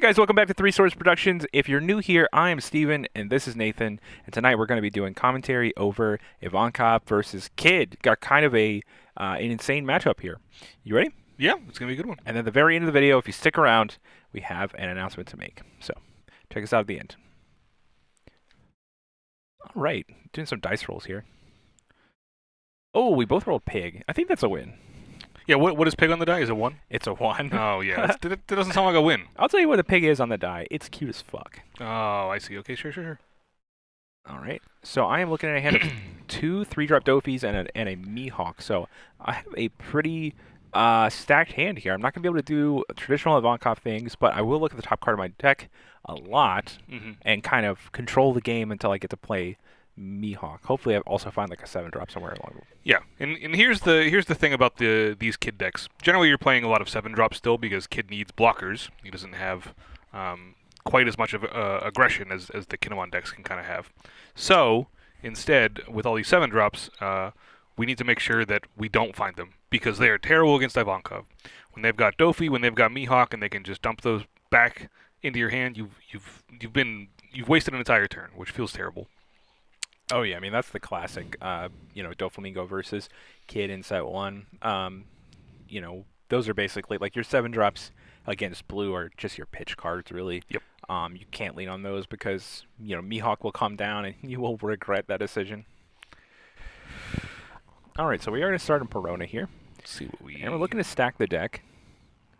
Hey guys, welcome back to Three Swords Productions. If you're new here, I am Steven, and this is Nathan, and tonight we're going to be doing commentary over Ivankov versus Kid. Got kind of an insane matchup here. You ready? Yeah, it's going to be a good one. And then at the very end of the video, if you stick around, we have an announcement to make. So, check us out at the end. All right, doing some dice rolls here. Oh, we both rolled pig. I think that's a win. Yeah, what is pig on the die? Is it 1? It's a 1. Oh, yeah. That doesn't sound like a win. I'll tell you what the pig is on the die. It's cute as fuck. Oh, I see. Okay, sure. All right. So I am looking at a hand of two 3-drop Dofies and a Mihawk. So I have a pretty stacked hand here. I'm not going to be able to do traditional Ivankov things, but I will look at the top card of my deck a lot and kind of control the game until I get to play Mihawk. Hopefully, I also find like a 7-drop somewhere along. Yeah, and here's the thing about these Kid decks. Generally, you're playing a lot of 7-drops still because Kid needs blockers. He doesn't have quite as much of aggression as the Kinemon decks can kind of have. So instead, with all these 7-drops, we need to make sure that we don't find them because they are terrible against Ivankov. When they've got Dofi, when they've got Mihawk, and they can just dump those back into your hand, you've wasted an entire turn, which feels terrible. Oh yeah, I mean that's the classic, Doflamingo versus Kid in set 1. Those are basically like your 7-drops against blue are just your pitch cards, really. Yep. You can't lean on those because Mihawk will come down and you will regret that decision. All right, so we are going to start in Perona here. Let's see what we. And we're looking to stack the deck.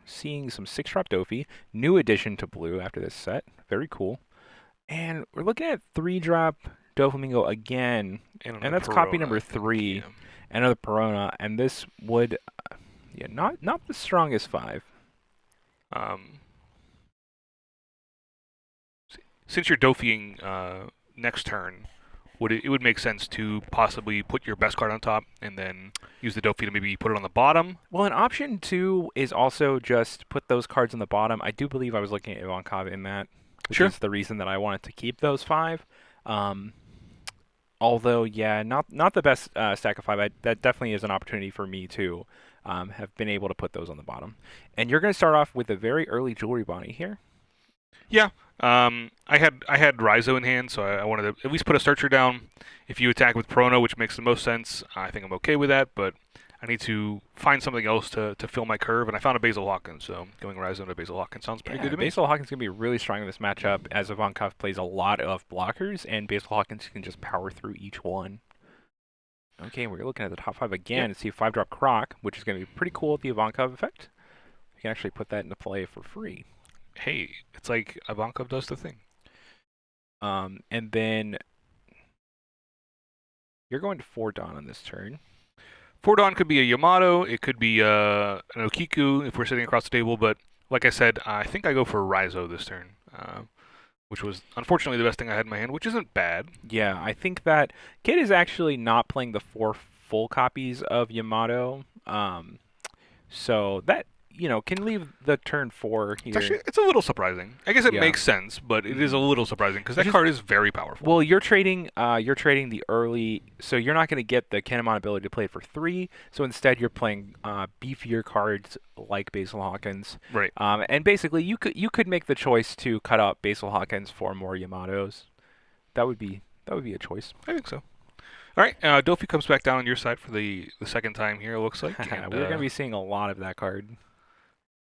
Seeing some 6-drop Dofi, new addition to blue after this set, very cool. And we're looking at 3-drop Doflamingo again, and that's copy number 3, yeah. Another Perona, and this would, not the strongest 5. Since you're Dofiing next turn, it would make sense to possibly put your best card on top and then use the Dofi to maybe put it on the bottom? Well, an option 2 is also just put those cards on the bottom. I do believe I was looking at Ivankov in that, which is the reason that I wanted to keep those 5. Although, yeah, not the best stack of 5. That definitely is an opportunity for me to have been able to put those on the bottom. And you're going to start off with a very early Jewelry Bonnie here. Yeah. I had Raizo in hand, so I wanted to at least put a Searcher down. If you attack with Perona, which makes the most sense, I think I'm okay with that, but I need to find something else to fill my curve, and I found a Basil Hawkins, so going Raizo into Basil Hawkins sounds pretty good to me. Basil Hawkins is going to be really strong in this matchup, as Ivankov plays a lot of blockers, and Basil Hawkins can just power through each one. Okay, we're looking at the top 5 again to see a 5-drop Croc, which is going to be pretty cool with the Ivankov effect. You can actually put that into play for free. Hey, it's like Ivankov does the thing. And then you're going to 4 Dawn on this turn. 4 Dawn could be a Yamato, it could be an Okiku if we're sitting across the table, but like I said, I think I go for Raizo this turn, which was unfortunately the best thing I had in my hand, which isn't bad. Yeah, I think that Kid is actually not playing the 4 full copies of Yamato, so that can leave the turn 4 here. It's a little surprising. I guess it makes sense, but it is a little surprising because that card is very powerful. Well, you're trading the early, so you're not going to get the Kinemon ability to play it for 3. So instead, you're playing beefier cards like Basil Hawkins. Right. And basically, you could make the choice to cut out Basil Hawkins for more Yamatos. That would be a choice. I think so. All right, Dofi comes back down on your side for the second time here. It looks like we're going to be seeing a lot of that card.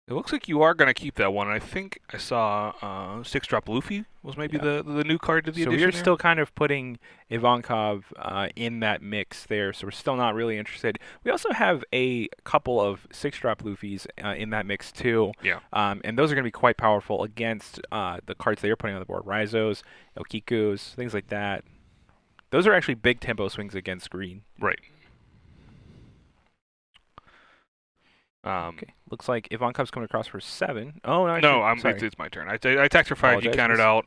It looks like you are going to keep that one. I think I saw 6-drop Luffy was maybe the new card to the edition. So we're still kind of putting Ivankov in that mix there, so we're still not really interested. We also have a couple of 6-drop Luffys in that mix too. Yeah. And those are going to be quite powerful against the cards that you're putting on the board. Raizos, Okikus, things like that. Those are actually big tempo swings against green. Right. Okay. Looks like Ivankov's coming across for 7. Oh, no. It's my turn. I attacked for 5. You countered miss. out.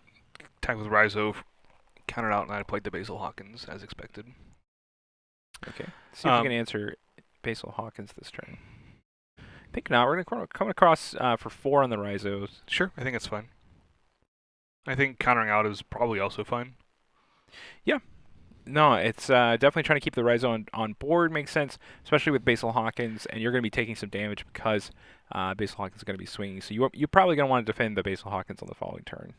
Attacked with Raizo. Countered out, and I played the Basil Hawkins as expected. Okay. Let's see if we can answer Basil Hawkins this turn. I think not. We're going to come across for 4 on the Raizos. Sure. I think it's fine. I think countering out is probably also fine. Yeah. No, it's definitely trying to keep the Ryzo on board makes sense, especially with Basil Hawkins, and you're going to be taking some damage because Basil Hawkins is going to be swinging. So you're probably going to want to defend the Basil Hawkins on the following turn.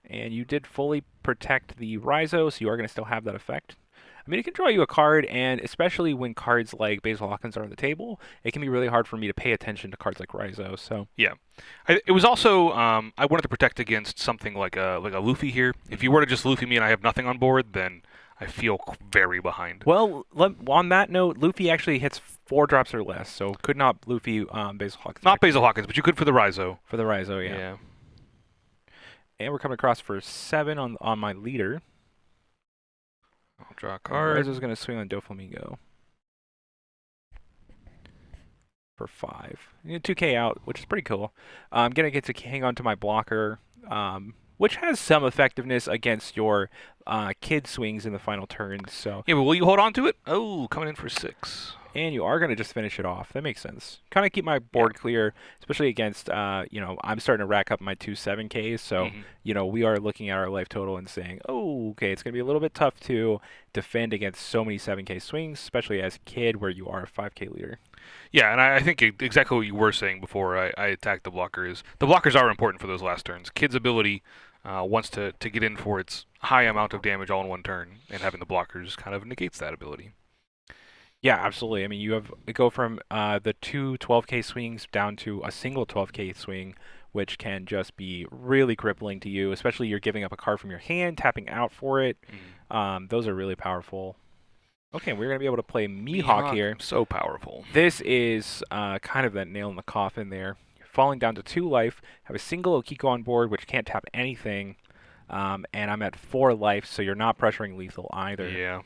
And you did fully protect the Ryzo, so you are going to still have that effect. I mean, it can draw you a card, and especially when cards like Basil Hawkins are on the table, it can be really hard for me to pay attention to cards like Ryzo. So Yeah, it was also I wanted to protect against something like a Luffy here. If you were to just Luffy me and I have nothing on board, then I feel very behind. well, on that note, Luffy actually hits 4 drops or less, so could not Luffy Basil Hawkins Not back Basil Hawkins, but you could for the Ryzo. for the Ryzo, yeah. Yeah. And we're coming across for 7 on my leader. I'll draw a card. Ryzo's going to swing on Doflamingo for 5. 2k out, which is pretty cool. I'm going to get to hang on to my blocker, which has some effectiveness against your kid swings in the final turn. So, Yeah, but will you hold on to it? Oh, coming in for 6. and you are going to just finish it off. That makes sense. Kind of keep my board clear, especially against, I'm starting to rack up my 2 7Ks. So, we are looking at our life total and saying, oh, okay, it's going to be a little bit tough to defend against so many 7K swings, especially as a kid where you are a 5K leader. Yeah, and I think exactly what you were saying before I attacked the blocker is the blockers are important for those last turns. Kid's ability wants to get in for its high amount of damage all in one turn, and having the blockers kind of negates that ability. Yeah, absolutely. I mean, you go from the 2 12K swings down to a single 12K swing, which can just be really crippling to you, especially you're giving up a card from your hand, tapping out for it. Those are really powerful. Okay, we're going to be able to play Mihawk here. So powerful. This is kind of that nail in the coffin there. You're falling down to 2 life, have a single Okiko on board, which can't tap anything, and I'm at 4 life, so you're not pressuring lethal either. Yeah.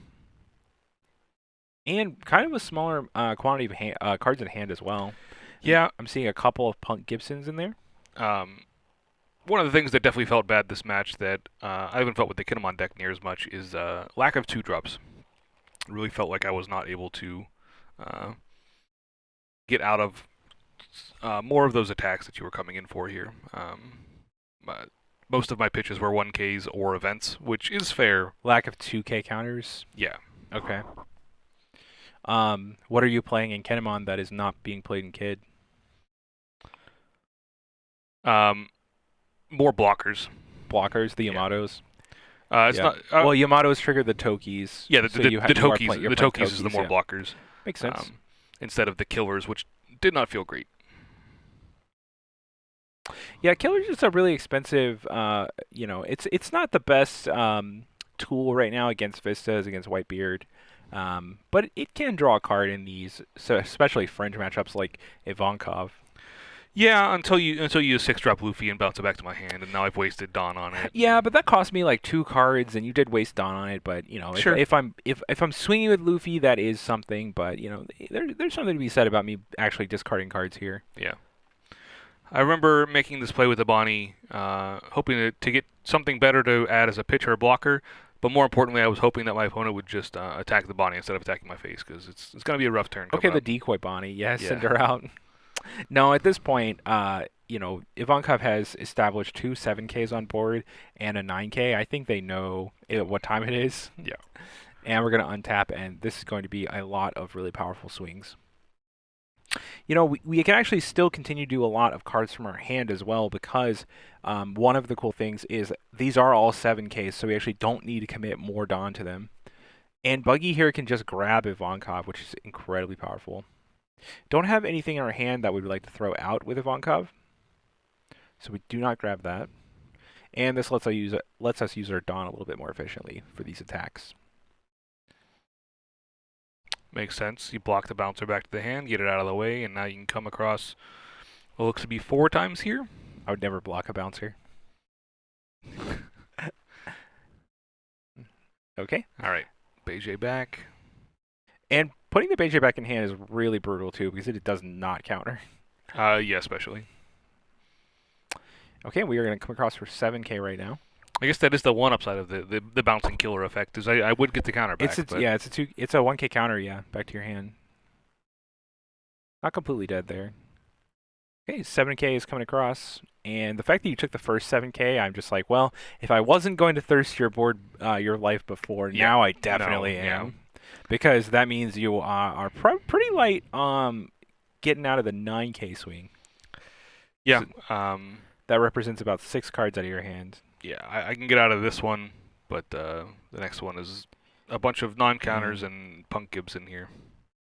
And kind of a smaller quantity of cards in hand as well. Yeah. I'm seeing a couple of Punk Gibsons in there. One of the things that definitely felt bad this match that I haven't felt with the Kinemon deck near as much is lack of 2-drops. It really felt like I was not able to get out of more of those attacks that you were coming in for here. Most of my pitches were 1Ks or events, which is fair. Lack of 2K counters. Yeah. Okay. What are you playing in Kinemon that is not being played in Kid? More blockers. Blockers, the Yamatos. It's not. Well, Yamatos trigger the Tokis. Yeah, the so Tokis. The Tokis is the more yeah. blockers. Makes sense. Instead of the killers, which did not feel great. Yeah, Killer's just a really expensive. It's not the best tool right now against Vistas, against Whitebeard. But it can draw a card in these, so especially fringe matchups like Ivankov. Yeah, until you 6-drop Luffy and bounce it back to my hand, and now I've wasted Dawn on it. Yeah, but that cost me like 2 cards, and you did waste Dawn on it. But Sure. if I'm swinging with Luffy, that is something. But there's something to be said about me actually discarding cards here. Yeah. I remember making this play with Abani, hoping to get something better to add as a pitcher or blocker. But more importantly, I was hoping that my opponent would just attack the Bonnie instead of attacking my face, because it's going to be a rough turn. Okay, the up. decoy Bonnie, yes, Yeah. send her out. No, at this point, Ivankov has established 2 7Ks on board and a 9K. I think they know what time it is. Yeah. And we're going to untap, and this is going to be a lot of really powerful swings. We can actually still continue to do a lot of cards from our hand as well, because one of the cool things is these are all 7Ks, so we actually don't need to commit more Dawn to them. And Buggy here can just grab Ivankov, which is incredibly powerful. Don't have anything in our hand that we would like to throw out with Ivankov, so we do not grab that. And this lets us use our Dawn a little bit more efficiently for these attacks. Makes sense. You block the bouncer back to the hand, get it out of the way, and now you can come across what looks to be 4 times here. I would never block a bouncer. Okay. All right. Beige back. And putting the Beige back in hand is really brutal too, because it does not counter. Yeah, especially. Okay, we are going to come across for 7K right now. I guess that is the one upside of the bouncing killer effect, is I would get the counter back. It's a 1K counter, yeah, back to your hand. Not completely dead there. Okay, 7K is coming across. And the fact that you took the first 7K, I'm just like, well, if I wasn't going to thirst your board, your life before, Yeah. now I No. definitely Yeah. am, because that means you are pretty light getting out of the 9K swing. Yeah. So that represents about 6 cards out of your hand. Yeah. I can get out of this one, but the next one is a bunch of non-counters and Punk Gibson here.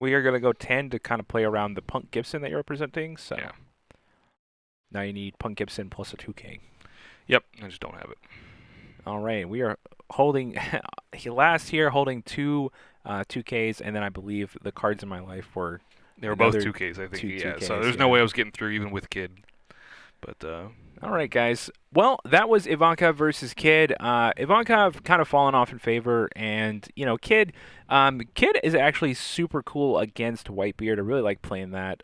We are going to go 10 to kind of play around the Punk Gibson that you're representing. So Yeah. now you need Punk Gibson plus a 2K. Yep. I just don't have it. All right, we are holding last here holding 2Ks, and then I believe the cards in my life were They were both another 2Ks, I think. two Yeah. 2Ks, So there's no yeah. way I was getting through even with Kid. But All right, guys. Well, that was Ivankov versus Kid. Ivankov kind of fallen off in favor, and Kid is actually super cool against Whitebeard. I really like playing that,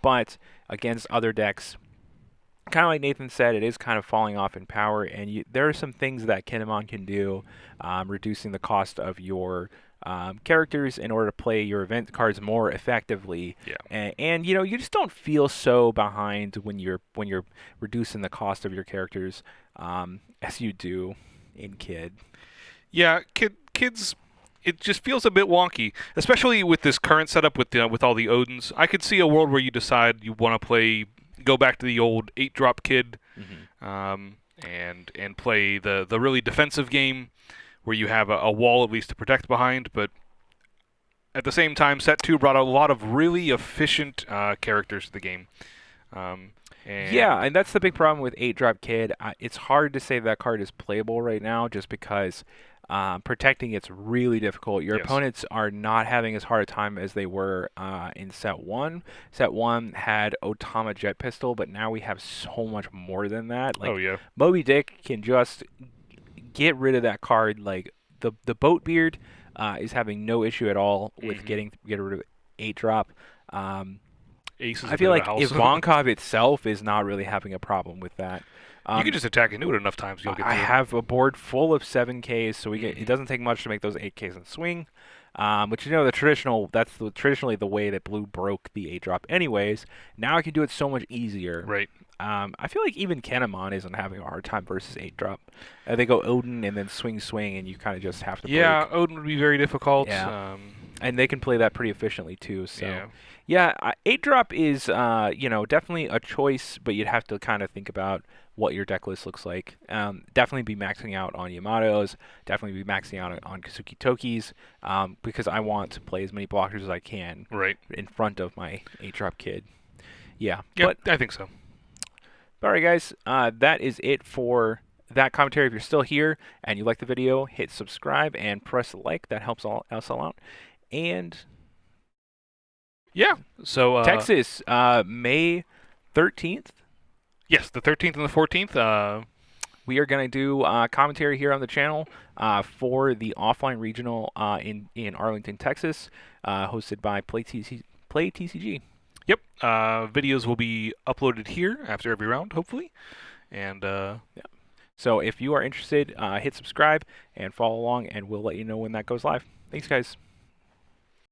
but against other decks, kind of like Nathan said, it is kind of falling off in power, and there are some things that Kinemon can do, reducing the cost of your characters in order to play your event cards more effectively. yeah. And you just don't feel so behind when you're reducing the cost of your characters, as you do in Kid. Yeah, kids. It just feels a bit wonky, especially with this current setup with all the Odins. I could see a world where you decide you want to go back to the old 8-drop Kid, and play the really defensive game, where you have a wall at least to protect behind. But at the same time, Set 2 brought a lot of really efficient characters to the game. Yeah, and that's the big problem with 8-drop Kid. It's hard to say that card is playable right now just because protecting it's really difficult. Your Yes. opponents are not having as hard a time as they were in Set 1. Set 1 had Otama Jet Pistol, but now we have so much more than that. Like, Oh yeah. Moby Dick can just get rid of that card. Like, the Boatbeard is having no issue at all with get rid of 8-drop. Ace is I a feel bit like of a house. Ivankov itself is not really having a problem with that. You can just attack into it enough times, you'll get I through. have a board full of 7Ks, so it doesn't take much to make those 8Ks in swing. Which traditionally the way that Blue broke the 8-drop anyways. Now I can do it so much easier. Right. I feel like even Kinemon isn't having a hard time versus 8-drop. They go Odin and then swing, and you kind of just have to Yeah, break. Odin would be very difficult. Yeah. And they can play that pretty efficiently too. So Yeah. yeah, 8-drop is definitely a choice, but you'd have to kind of think about what your deck list looks like. Definitely be maxing out on Yamatos. Definitely be maxing out on Kazuki Tokis, because I want to play as many blockers as I can Right. in front of my 8-drop Kid. Yeah, Yeah, I think so. all right, guys, that is it for that commentary. If you're still here and you like the video, hit subscribe and press like. That helps us all out. And Yeah. So Texas, May 13th. Yes, the 13th and the 14th. We are going to do commentary here on the channel for the offline regional in Arlington, Texas, hosted by Play TCG. Yep. Videos will be uploaded here after every round, hopefully. And Yeah. So if you are interested, hit subscribe and follow along, and we'll let you know when that goes live. Thanks, guys.